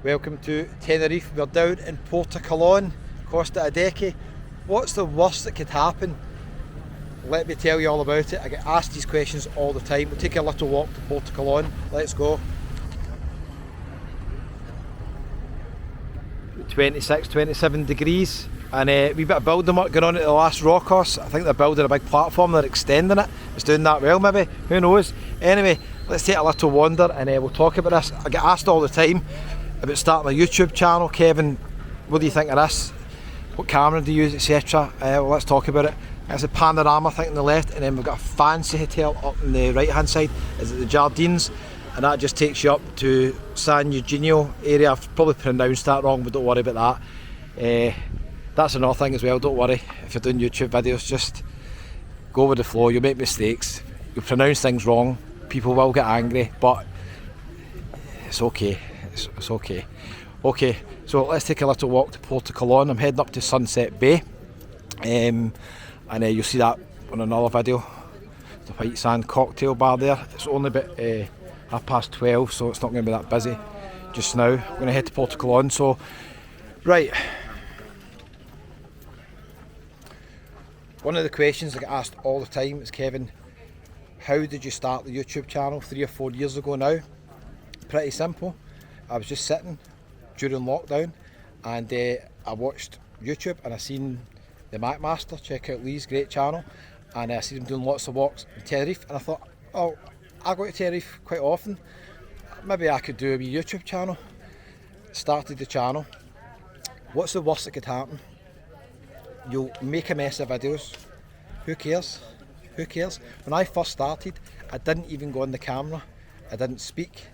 Welcome to Tenerife. We're down in Puerto, costa adeje. What's the worst that could happen? Let me tell you all about it. I get asked these questions all the time. We'll take a little walk to Puerto. Let's go. 26, 27 degrees, and a wee bit of building work going on at the last Rockos. I think they're building a big platform, they're extending it. It's doing that well, maybe, who knows. Anyway, let's take a little wander and we'll talk about this. I get asked all the time about starting a YouTube channel. Kevin, what do you think of this? What camera do you use, etc. Well, let's talk about it. There's a panorama thing on the left, and then we've got a fancy hotel up on the right hand side. Is it the Jardines? And that just takes you up to San Eugenio area. I've probably pronounced that wrong, but don't worry about that. That's another thing as well, don't worry. If you're doing YouTube videos, just go with the flow. You'll make mistakes, you'll pronounce things wrong, people will get angry, but it's okay, it's okay. Okay, so let's take a little walk to Puerto. I'm heading up to Sunset Bay, and you'll see that on another video. The White Sand cocktail bar there. It's only about 12:30, so it's not going to be that busy just now. I'm going to head to Puerto. So, right. One of the questions I get asked all the time is, Kevin, how did you start the YouTube channel 3 or 4 years ago now? Pretty simple. I was just sitting during lockdown, and I watched YouTube, and I seen the Mac Master. Check out Lee's great channel, and I seen him doing lots of walks in Tenerife, and I thought, oh, I go to Tenerife quite often, maybe I could do a wee YouTube channel. Started the channel. What's the worst that could happen? You'll make a mess of videos. Who cares? Who cares? When I first started, I didn't even go on the camera. I didn't speak.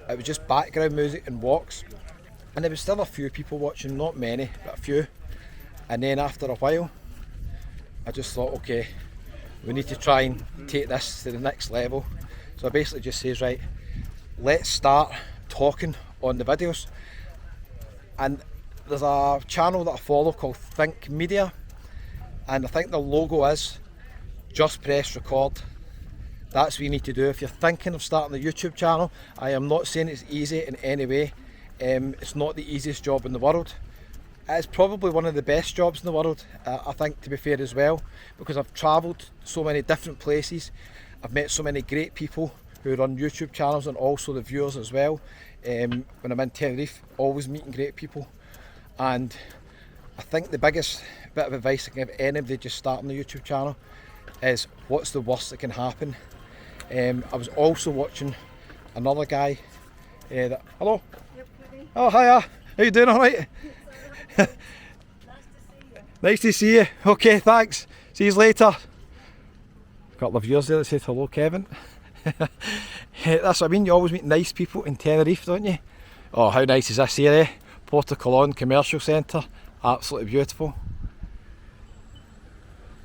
It was just background music and walks. And there was still a few people watching, not many, but a few. And then after a while, I just thought, okay, we need to try and take this to the next level. So I basically just says, right, let's start talking on the videos. And there's a channel that I follow called Think Media, and I think the logo is just press record. That's what you need to do if you're thinking of starting a YouTube channel. I am not saying it's easy in any way. It's not the easiest job in the world. It's probably one of the best jobs in the world, I think, to be fair as well, because I've travelled so many different places. I've met so many great people who run YouTube channels, and also the viewers as well. When I'm in Tenerife, always meeting great people. And I think the biggest bit of advice I can give anybody just starting a YouTube channel is, what's the worst that can happen? I was also watching another guy hello. Oh, hiya, how you doing? All right? Nice to see you. Okay, thanks, see you later. A couple of viewers there that said hello, Kevin. That's what I mean, you always meet nice people in Tenerife, don't you? Oh, how nice is this here, eh? Puerto Commercial Centre, absolutely beautiful,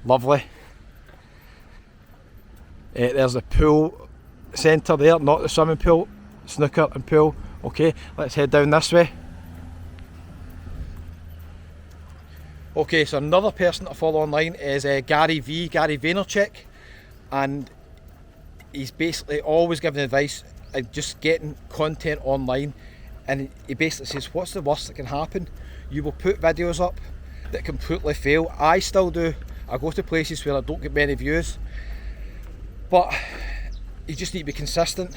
lovely. There's the pool centre there, not the swimming pool, snooker and pool. Okay, let's head down this way. Okay, so another person I follow online is Gary Vaynerchuk, and he's basically always giving advice and just getting content online. And he basically says, what's the worst that can happen? You will put videos up that completely fail. I still do. I go to places where I don't get many views, but you just need to be consistent.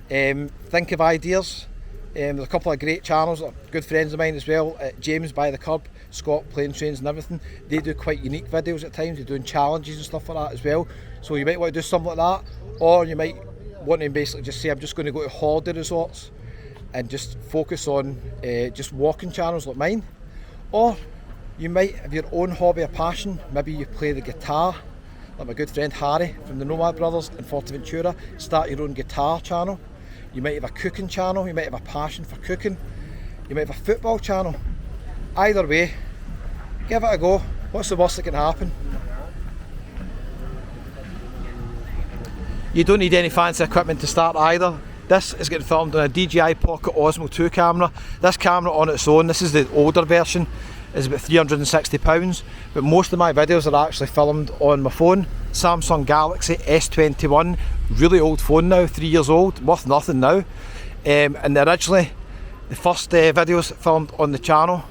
Think of ideas. There's a couple of great channels, good friends of mine as well, James by the Curb, Scott Plane Trains and everything. They do quite unique videos at times. They're doing challenges and stuff like that as well. So you might want to do something like that, or you might want to basically just say, I'm just going to go to holiday resorts and just focus on just walking channels like mine. Or you might have your own hobby or passion. Maybe you play the guitar, like my good friend Harry from the Nomad Brothers in Forteventura. Start your own guitar channel. You might have a cooking channel, you might have a passion for cooking, you might have a football channel. Either way, give it a go. What's the worst that can happen? You don't need any fancy equipment to start either. This is getting filmed on a DJI Pocket Osmo 2 camera. This camera on its own, this is the older version, is about £360, but most of my videos are actually filmed on my phone. Samsung Galaxy S21, really old phone now, 3 years old, worth nothing now. And originally The first videos filmed on the channel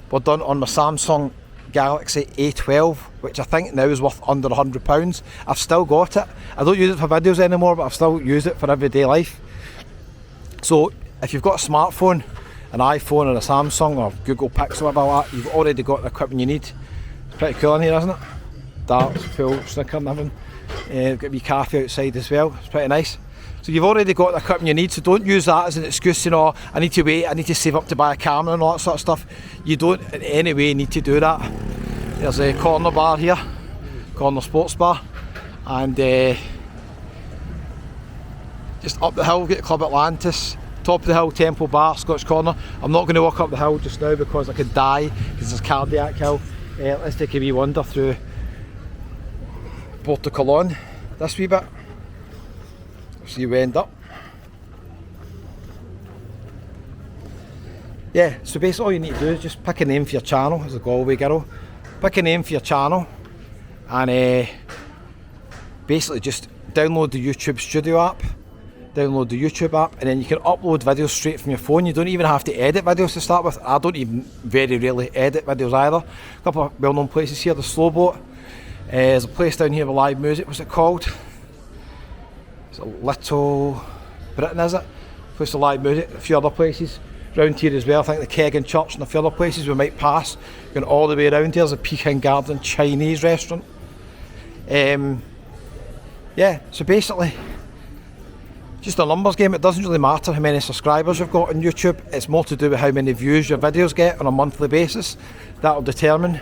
were done on my Samsung Galaxy A12, which I think now is worth under £100. I've still got it. I don't use it for videos anymore, but I've still used it for everyday life. So if you've got a smartphone, an iPhone or a Samsung or Google Pixel or whatever like that, you've already got the equipment you need. It's pretty cool in here, isn't it? Darts, pool, snooker and everything. Got a wee cafe outside as well, it's pretty nice. So you've already got the equipment you need, so don't use that as an excuse, you know, I need to wait, I need to save up to buy a camera and all that sort of stuff. You don't in any way need to do that. There's a corner bar here, corner sports bar, and just up the hill we've got Club Atlantis, top of the hill Temple Bar, Scotch Corner. I'm not going to walk up the hill just now because I could die, because there's Cardiac Hill. Let's take a wee wander through Puerto Colon, this wee bit. See where we end up. Yeah, so basically all you need to do is just pick a name for your channel as a Galway girl. Pick a name for your channel and basically just download the YouTube Studio app. Download the YouTube app and then you can upload videos straight from your phone. You don't even have to edit videos to start with. I don't even very rarely edit videos either. A couple of well-known places here, the Slow Boat. There's a place down here with live music, what's it called? It's a Little Britain, is it? Place for live music, a few other places around here as well. I think the Keg and Church and a few other places we might pass. Going all the way around here, there's a Peking Garden Chinese restaurant. Yeah, so basically, just a numbers game. It doesn't really matter how many subscribers you've got on YouTube. It's more to do with how many views your videos get on a monthly basis. That'll determine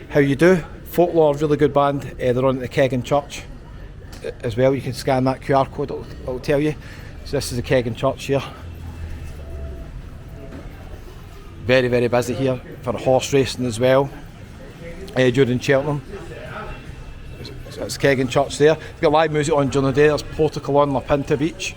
how you do. Folklore, really good band. They're on at the Keg and Church as well. You can scan that QR code, it'll tell you. So this is the Keg and Church here. Very, very busy here for horse racing as well during Cheltenham. So it's Keg and Church there. We've got live music on during the day. There's Puerto Colon, La Pinta Beach.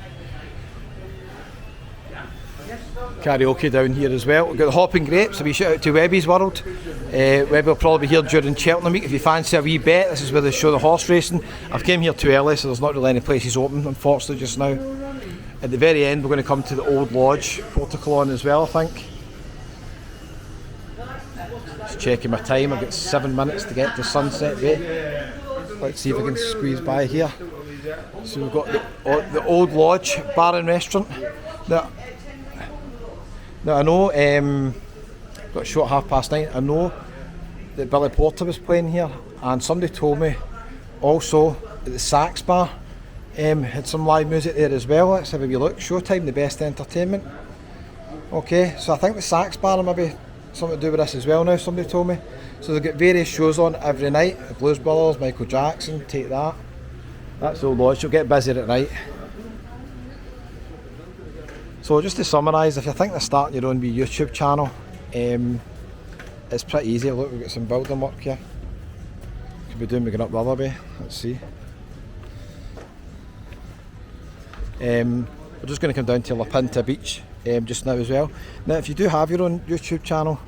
Karaoke down here as well. We've got the Hopping Grapes, a wee shout out to Webby's World. Webby will probably be here during Cheltenham week if you fancy a wee bet. This is where they show the horse racing. I've came here too early, so there's not really any places open unfortunately just now. At the very end we're going to come to the Old Lodge, Puerto Colon as well I think. Just checking my time, I've got 7 minutes to get to Sunset Bay. Let's see if I can squeeze by here. So we've got the Old Lodge bar and restaurant. Now I know, got a show at 9:30, I know that Billy Porter was playing here and somebody told me also that the Sax Bar had some live music there as well. Let's have a wee look. Showtime, the best entertainment. Okay, so I think the Sax Bar maybe something to do with this as well now, somebody told me. So they've got various shows on every night. The Blues Brothers, Michael Jackson, take that. That's the Old Lodge, you'll get busier at night. So just to summarise, if you're thinking of starting your own wee YouTube channel, it's pretty easy. Look, we've got some building work here. Could be doing we going up the other way. Let's see. We're just going to come down to La Pinta Beach just now as well. Now if you do have your own YouTube channel,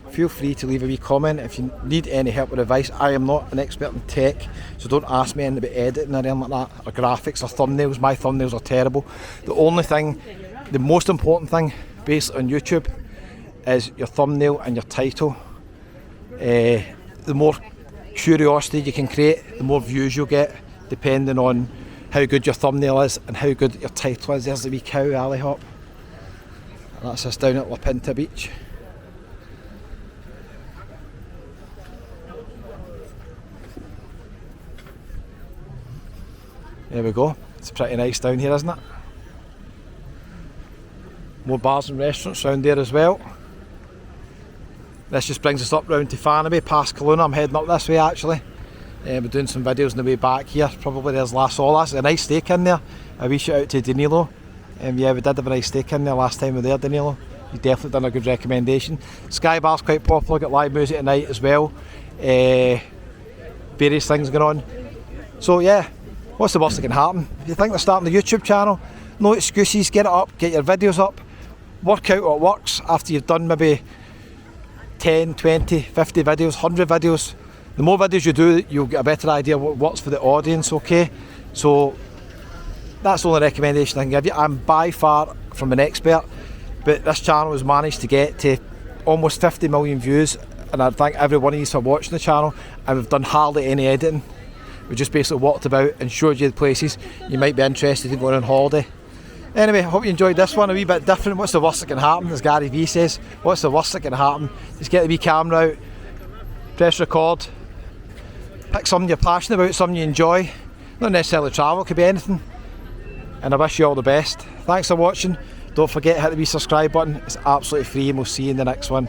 feel free to leave a wee comment. If you need any help with advice, I am not an expert in tech, so don't ask me anything about editing or anything like that, or graphics or thumbnails. My thumbnails are terrible. The most important thing basically on YouTube is your thumbnail and your title. The more curiosity you can create, the more views you'll get, depending on how good your thumbnail is and how good your title is. There's the wee cow alley hop. And that's us down at La Pinta Beach. There we go. It's pretty nice down here, isn't it? More bars and restaurants around there as well. This just brings us up round to Farnaby, past Kelowna. I'm heading up this way actually. We're doing some videos on the way back here. Probably there's Las Olas. A nice steak in there. A wee shout out to Danilo. Yeah, we did have a nice steak in there last time we were there, Danilo. You've definitely done a good recommendation. Sky Bar's quite popular, got live music at night as well. Various things going on. So yeah, what's the worst that can happen? If you think of starting a YouTube channel, no excuses, get it up, get your videos up. Work out what works after you've done maybe 10, 20, 50 videos, 100 videos. The more videos you do, you'll get a better idea what works for the audience, okay? So that's the only recommendation I can give you. I'm by far from an expert, but this channel has managed to get to almost 50 million views, and I thank every one of you for watching the channel. And we've done hardly any editing. We just basically walked about and showed you the places you might be interested in going on holiday. Anyway, I hope you enjoyed this one, a wee bit different. What's the worst that can happen, as Gary Vee says? What's the worst that can happen? Just get the wee camera out, press record, pick something you're passionate about, something you enjoy. Not necessarily travel, it could be anything. And I wish you all the best. Thanks for watching. Don't forget to hit the wee subscribe button. It's absolutely free, and we'll see you in the next one.